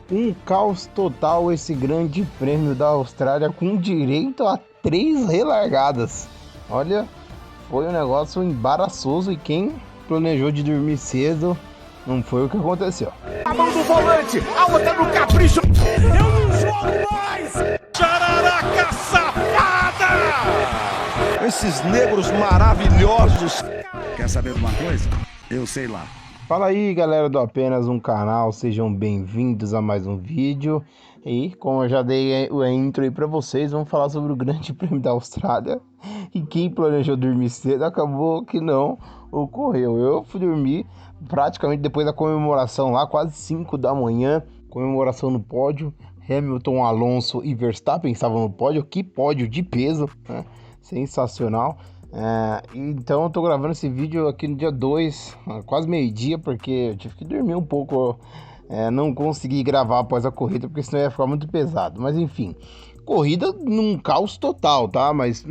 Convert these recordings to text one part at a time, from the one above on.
Um caos total esse grande prêmio da Austrália com direito a 3 relargadas. Olha, foi um negócio embaraçoso e quem planejou de dormir cedo não foi o que aconteceu. A mão do volante, a outra no capricho. Eu não jogo mais! Jararaca safada! Esses negros maravilhosos. Quer saber de uma coisa? Eu sei lá. Fala aí, galera do Apenas um Canal, sejam bem-vindos a mais um vídeo. E como eu já dei o intro aí pra vocês, vamos falar sobre o Grande Prêmio da Austrália. E quem planejou dormir cedo acabou que não ocorreu. Eu fui dormir praticamente depois da comemoração lá, quase 5 da manhã, comemoração no pódio. Hamilton, Alonso e Verstappen estavam no pódio, que pódio de peso, né? Sensacional. Então eu tô gravando esse vídeo aqui no dia 2, quase meio-dia, porque eu tive que dormir um pouco, não consegui gravar após a corrida, porque senão ia ficar muito pesado. Mas enfim, corrida num caos total, tá? Mas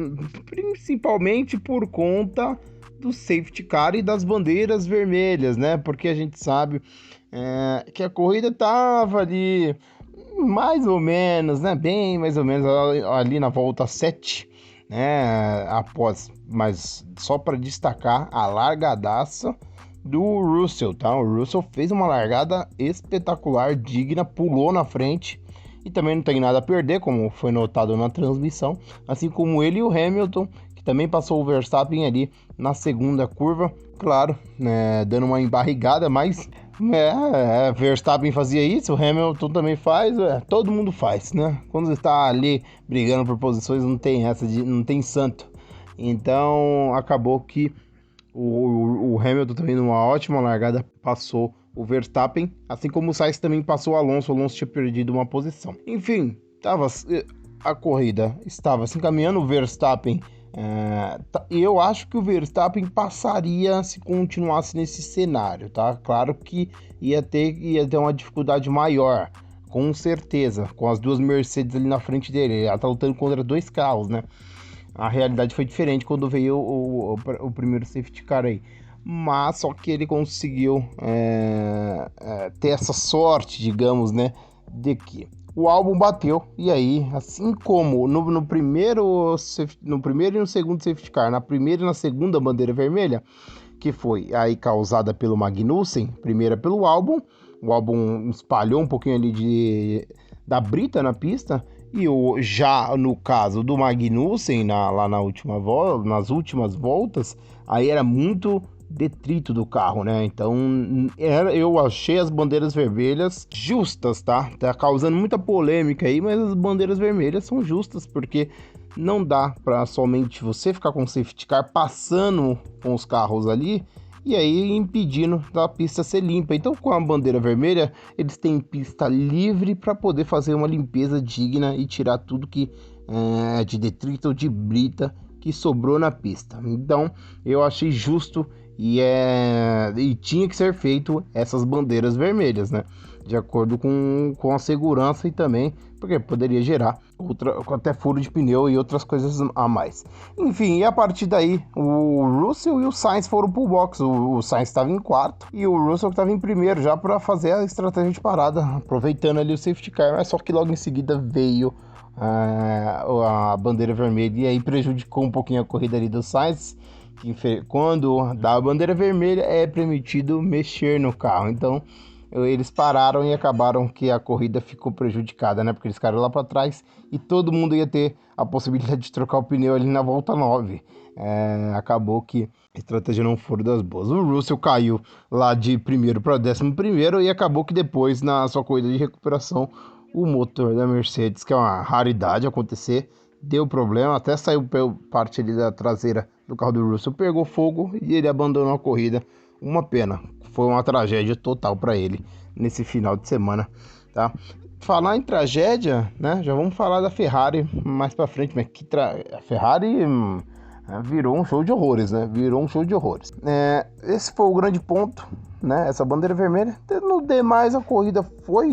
principalmente por conta do safety car e das bandeiras vermelhas, né? Porque a gente sabe que a corrida tava ali mais ou menos, né? Bem mais ou menos ali na volta 7, né? Mas só para destacar a largadaça do Russell, tá? O Russell fez uma largada espetacular, digna, pulou na frente e também não tem nada a perder, como foi notado na transmissão, assim como ele e o Hamilton, que também passou o Verstappen ali na segunda curva, claro, né, dando uma embarrigada, mas Verstappen fazia isso, o Hamilton também faz, todo mundo faz, né? Quando você tá ali brigando por posições, não tem santo. Então acabou que o Hamilton também numa ótima largada passou o Verstappen, assim como o Sainz também passou o Alonso tinha perdido uma posição. Enfim, a corrida estava se encaminhando, o Verstappen, e eu acho que o Verstappen passaria se continuasse nesse cenário, tá? Claro que ia ter uma dificuldade maior, com certeza, com as duas Mercedes ali na frente dele. Ele tá lutando contra dois carros, né? A realidade foi diferente quando veio o primeiro safety car aí. Mas só que ele conseguiu ter essa sorte, digamos, de que o álbum bateu. E aí, assim como no primeiro e no segundo safety car, na primeira e na segunda bandeira vermelha, que foi aí causada pelo Magnussen, primeira pelo álbum, o álbum espalhou um pouquinho ali da brita na pista. E já no caso do Magnussen, nas últimas voltas, aí era muito detrito do carro, né? Então eu achei as bandeiras vermelhas justas, tá? Tá causando muita polêmica aí, mas as bandeiras vermelhas são justas, porque não dá para somente você ficar com o safety car passando com os carros ali e aí impedindo da pista ser limpa. Então, com a bandeira vermelha, eles têm pista livre para poder fazer uma limpeza digna e tirar tudo que de detrito ou de brita que sobrou na pista. Então, eu achei justo e tinha que ser feito essas bandeiras vermelhas, né? De acordo com a segurança e também porque poderia gerar até furo de pneu e outras coisas a mais. Enfim, e a partir daí o Russell e o Sainz foram pro box. O Sainz estava em quarto e o Russell estava em primeiro já para fazer a estratégia de parada, aproveitando ali o safety car, mas só que logo em seguida veio a bandeira vermelha e aí prejudicou um pouquinho a corrida ali do Sainz, que quando dá a bandeira vermelha é permitido mexer no carro. Então eles pararam e acabaram que a corrida ficou prejudicada, né? Porque eles ficaram lá para trás e todo mundo ia ter a possibilidade de trocar o pneu ali na volta 9. Acabou que a estratégia não foi das boas. O Russell caiu lá de primeiro para 11º e acabou que depois, na sua corrida de recuperação, o motor da Mercedes, que é uma raridade acontecer, deu problema, até saiu parte ali da traseira do carro do Russell, pegou fogo e ele abandonou a corrida. Uma pena, foi uma tragédia total para ele nesse final de semana, tá? Falar em tragédia, né? Já vamos falar da Ferrari mais para frente, mas a Ferrari virou um show de horrores, né? Virou um show de horrores. Esse foi o grande ponto, né? Essa bandeira vermelha. No demais, a corrida foi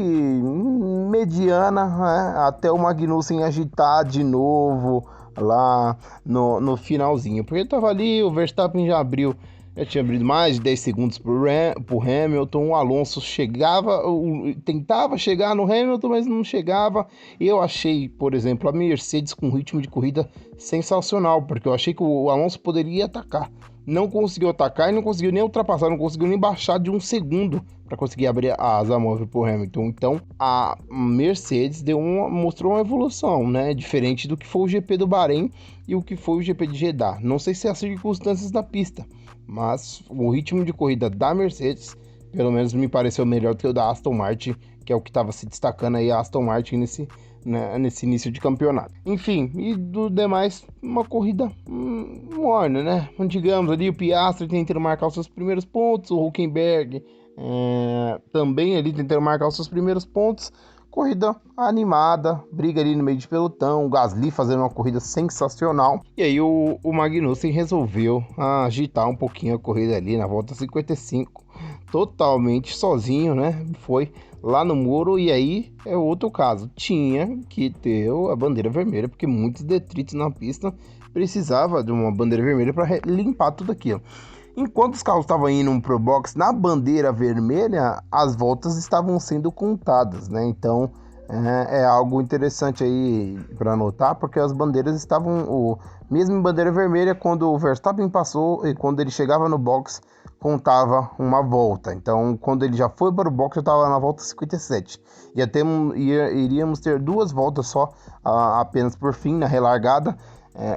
mediana, né? Até o Magnussen agitar de novo lá no finalzinho. Porque tava ali, o Verstappen já abriu Já tinha abrido mais de 10 segundos pro Hamilton. O Alonso tentava chegar no Hamilton, mas não chegava. Eu achei, por exemplo, a Mercedes com ritmo de corrida sensacional, porque eu achei que o Alonso poderia atacar. Não conseguiu atacar e não conseguiu nem ultrapassar, não conseguiu nem baixar de um segundo para conseguir abrir a asa móvel pro Hamilton. Então a Mercedes mostrou uma evolução, né? Diferente do que foi o GP do Bahrein e o que foi o GP de Jeddah. Não sei se é as circunstâncias da pista, mas o ritmo de corrida da Mercedes, pelo menos me pareceu melhor do que o da Aston Martin, que é o que estava se destacando aí a Aston Martin nesse início de campeonato. Enfim, e do demais, uma corrida morna, né? Digamos ali, o Piastri tentando marcar os seus primeiros pontos, o Hülkenberg também ali tentando marcar os seus primeiros pontos. Corrida animada, briga ali no meio de pelotão, o Gasly fazendo uma corrida sensacional. E aí o Magnussen resolveu agitar um pouquinho a corrida ali na volta 55, totalmente sozinho, né? Foi lá no muro, e aí é outro caso. Tinha que ter a bandeira vermelha, porque muitos detritos na pista, precisava de uma bandeira vermelha para limpar tudo aquilo. Enquanto os carros estavam indo pro box na bandeira vermelha, as voltas estavam sendo contadas, né? Então é algo interessante aí para notar, porque as bandeiras estavam mesmo em bandeira vermelha, quando o Verstappen passou e quando ele chegava no box, contava uma volta. Então, quando ele já foi para o box, já estava na volta 57. Iríamos ter 2 voltas só, apenas por fim, na relargada.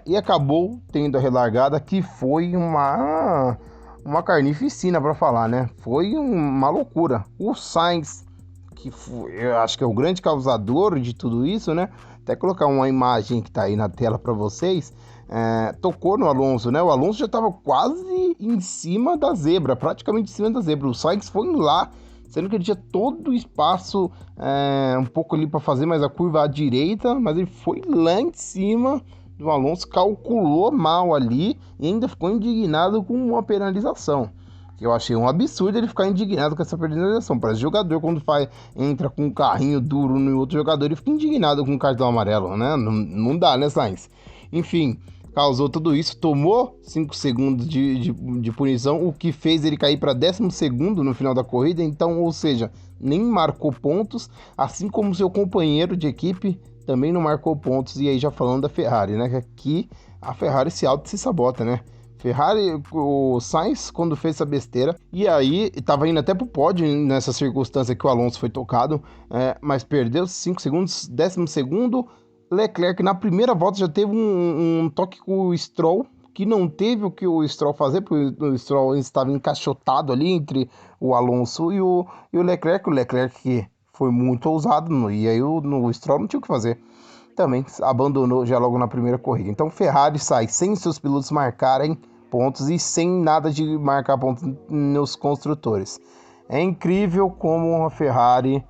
E acabou tendo a relargada, que foi uma carnificina para falar, né? Foi uma loucura. O Sainz, que eu acho que é o grande causador de tudo isso, né? Até colocar uma imagem que tá aí na tela para vocês. Tocou no Alonso, né? O Alonso já estava quase em cima da zebra, praticamente em cima da zebra. O Sainz foi lá, sendo que ele tinha todo o espaço um pouco ali para fazer mais a curva à direita, mas ele foi lá em cima do Alonso, calculou mal ali e ainda ficou indignado com uma penalização. Eu achei um absurdo ele ficar indignado com essa penalização. Parece jogador quando entra com um carrinho duro no outro jogador e fica indignado com um cartão amarelo, né? Não dá, né, Sainz? Enfim, causou tudo isso, tomou 5 segundos de punição, o que fez ele cair para 12º no final da corrida. Então, ou seja, nem marcou pontos, assim como seu companheiro de equipe também não marcou pontos. E aí já falando da Ferrari, né? Que aqui a Ferrari se sabota, né? Ferrari, o Sainz, quando fez essa besteira, e aí estava indo até pro pódio nessa circunstância que o Alonso foi tocado, mas perdeu 5 segundos, 12º. Leclerc na primeira volta já teve um toque com o Stroll, que não teve o que o Stroll fazer, porque o Stroll estava encaixotado ali entre o Alonso e o Leclerc. O Leclerc que foi muito ousado, e aí o Stroll não tinha o que fazer. Também abandonou já logo na primeira corrida. Então Ferrari sai sem seus pilotos marcarem pontos e sem nada de marcar pontos nos construtores. É incrível como a Ferrari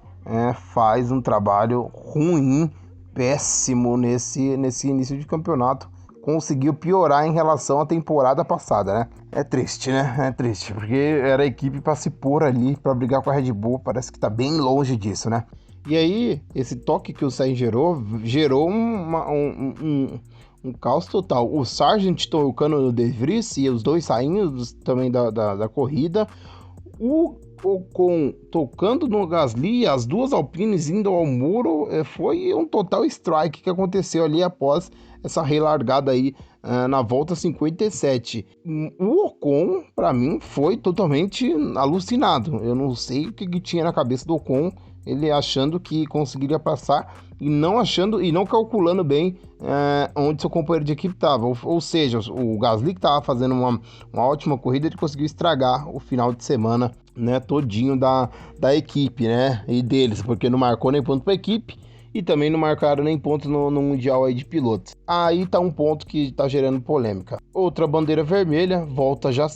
faz um trabalho ruim, péssimo nesse início de campeonato. Conseguiu piorar em relação à temporada passada, né? É triste, né? É triste, porque era a equipe para se pôr ali, para brigar com a Red Bull. Parece que tá bem longe disso, né? E aí, esse toque que o Sainz gerou um caos total. O Sargent tocando no De Vries e os dois saindo também da corrida. O Ocon tocando no Gasly e as duas Alpines indo ao muro. Foi um total strike que aconteceu ali após essa relargada aí na volta 57. O Ocon, para mim, foi totalmente alucinado. Eu não sei o que tinha na cabeça do Ocon, ele achando que conseguiria passar e não calculando bem onde seu companheiro de equipe estava. Ou seja, o Gasly, que estava fazendo uma ótima corrida, ele conseguiu estragar o final de semana, né, todinho da equipe, né, e deles, porque não marcou nem ponto para a equipe e também não marcaram nem ponto no Mundial aí de pilotos. Aí tá um ponto que tá gerando polêmica. Outra bandeira vermelha, volta já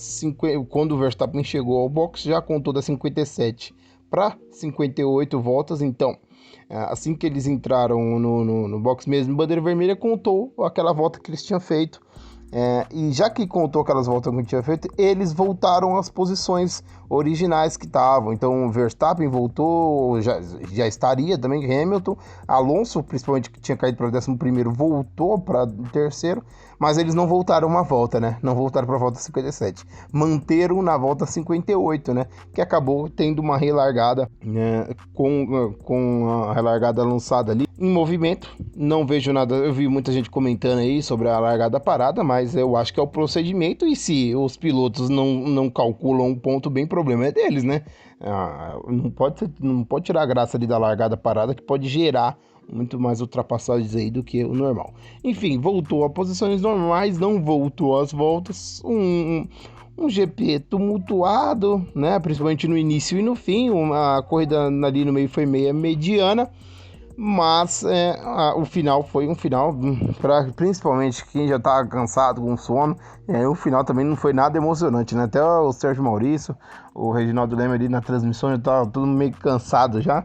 quando o Verstappen chegou ao box, já contou das 57 para 58 voltas. Então, assim que eles entraram no box mesmo, bandeira vermelha contou aquela volta que eles tinham feito E já que contou aquelas voltas que tinha feito, eles voltaram às posições originais que estavam. Então o Verstappen voltou, já estaria também, Hamilton, Alonso, principalmente que tinha caído para o 11º, voltou para o terceiro, mas eles não voltaram uma volta, né? Não voltaram para a volta 57. Manteram na volta 58, né? Que acabou tendo uma relargada, né? Com a relargada lançada ali em movimento. Não vejo nada, eu vi muita gente comentando aí sobre a largada parada, mas eu acho que é o procedimento, e se os pilotos não calculam um ponto bem, problema é deles, né? Não pode tirar a graça ali da largada parada, que pode gerar muito mais ultrapassagens aí do que o normal. Enfim, voltou a posições normais, não voltou às voltas, um GP tumultuado, né? Principalmente no início e no fim, a corrida ali no meio foi meia mediana, mas o final foi um final, para principalmente quem já tá cansado, com sono, o final também não foi nada emocionante, né? Até o Sérgio Maurício, o Reginaldo Leme ali na transmissão, já tava todo meio cansado já.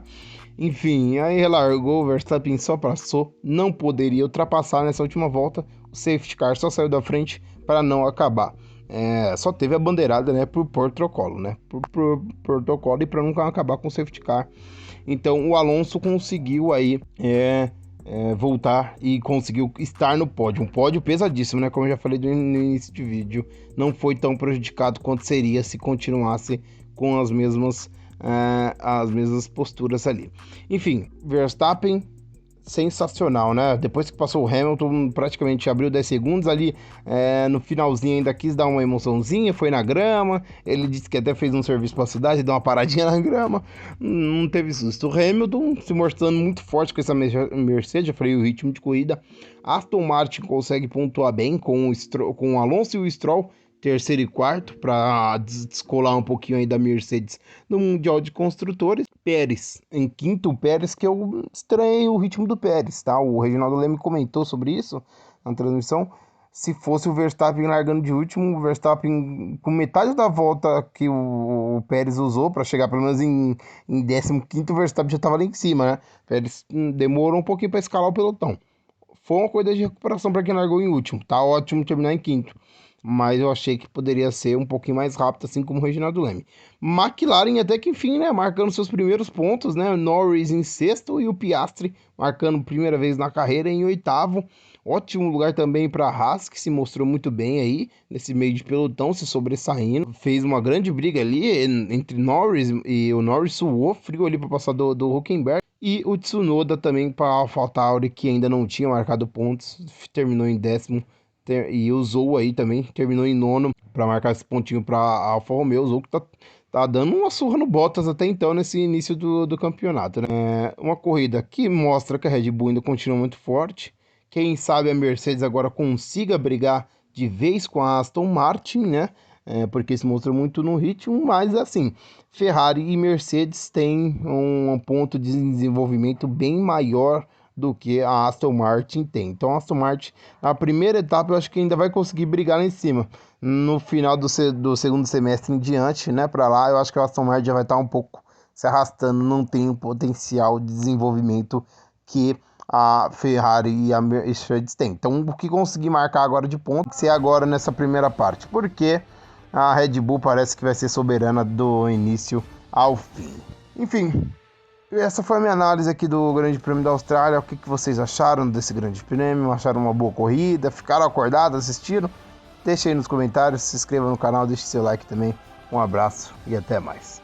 Enfim, aí relargou, o Verstappen só passou, não poderia ultrapassar nessa última volta, o safety car só saiu da frente para não acabar. Só teve a bandeirada, né, por protocolo, né, por protocolo e para não acabar com o safety car. Então o Alonso conseguiu aí voltar e conseguiu estar no pódio, um pódio pesadíssimo, né, como eu já falei no início do vídeo, não foi tão prejudicado quanto seria se continuasse com as mesmas posturas ali. Enfim, Verstappen sensacional, né? Depois que passou o Hamilton, praticamente abriu 10 segundos ali, no finalzinho ainda quis dar uma emoçãozinha, foi na grama, ele disse que até fez um serviço para a cidade, deu uma paradinha na grama, não teve susto. O Hamilton se mostrando muito forte com essa Mercedes, já falei o ritmo de corrida. Aston Martin consegue pontuar bem com o Alonso e o Stroll, terceiro e quarto, para descolar um pouquinho aí da Mercedes no Mundial de Construtores. Pérez em quinto, o Pérez, que eu estranhei o ritmo do Pérez, tá? O Reginaldo Leme comentou sobre isso na transmissão. Se fosse o Verstappen largando de último, o Verstappen com metade da volta que o Pérez usou para chegar pelo menos em 15º, o Verstappen já estava lá em cima, né? O Pérez demorou um pouquinho para escalar o pelotão. Foi uma corrida de recuperação para quem largou em último. Tá ótimo terminar em quinto, mas eu achei que poderia ser um pouquinho mais rápido, assim como o Reginaldo Leme. McLaren até que enfim, né, marcando seus primeiros pontos, né, Norris em sexto e o Piastri marcando primeira vez na carreira em oitavo. Ótimo lugar também para Haas, que se mostrou muito bem aí, nesse meio de pelotão, se sobressaindo. Fez uma grande briga ali entre Norris, e o Norris suou frio ali para passar do Hülkenberg. E o Tsunoda também para a AlphaTauri, que ainda não tinha marcado pontos, terminou em 10º. E o Zou aí também terminou em 9º para marcar esse pontinho para a Alfa Romeo. O Zou que tá dando uma surra no Bottas até então nesse início do campeonato, né? Uma corrida que mostra que a Red Bull ainda continua muito forte. Quem sabe a Mercedes agora consiga brigar de vez com a Aston Martin, né? Porque se mostrou muito no ritmo, mas assim, Ferrari e Mercedes têm um ponto de desenvolvimento bem maior do que a Aston Martin tem. Então a Aston Martin, na primeira etapa, eu acho que ainda vai conseguir brigar lá em cima. No final do segundo semestre em diante, né, para lá, eu acho que a Aston Martin já vai estar um pouco se arrastando, não tem o potencial de desenvolvimento que a Ferrari e a Mercedes têm. Então o que conseguir marcar agora de ponto, tem que ser agora nessa primeira parte, porque a Red Bull parece que vai ser soberana do início ao fim. Enfim, essa foi a minha análise aqui do Grande Prêmio da Austrália. O que vocês acharam desse Grande Prêmio? Acharam uma boa corrida? Ficaram acordados, assistiram? Deixe aí nos comentários, se inscreva no canal, deixe seu like também. Um abraço e até mais.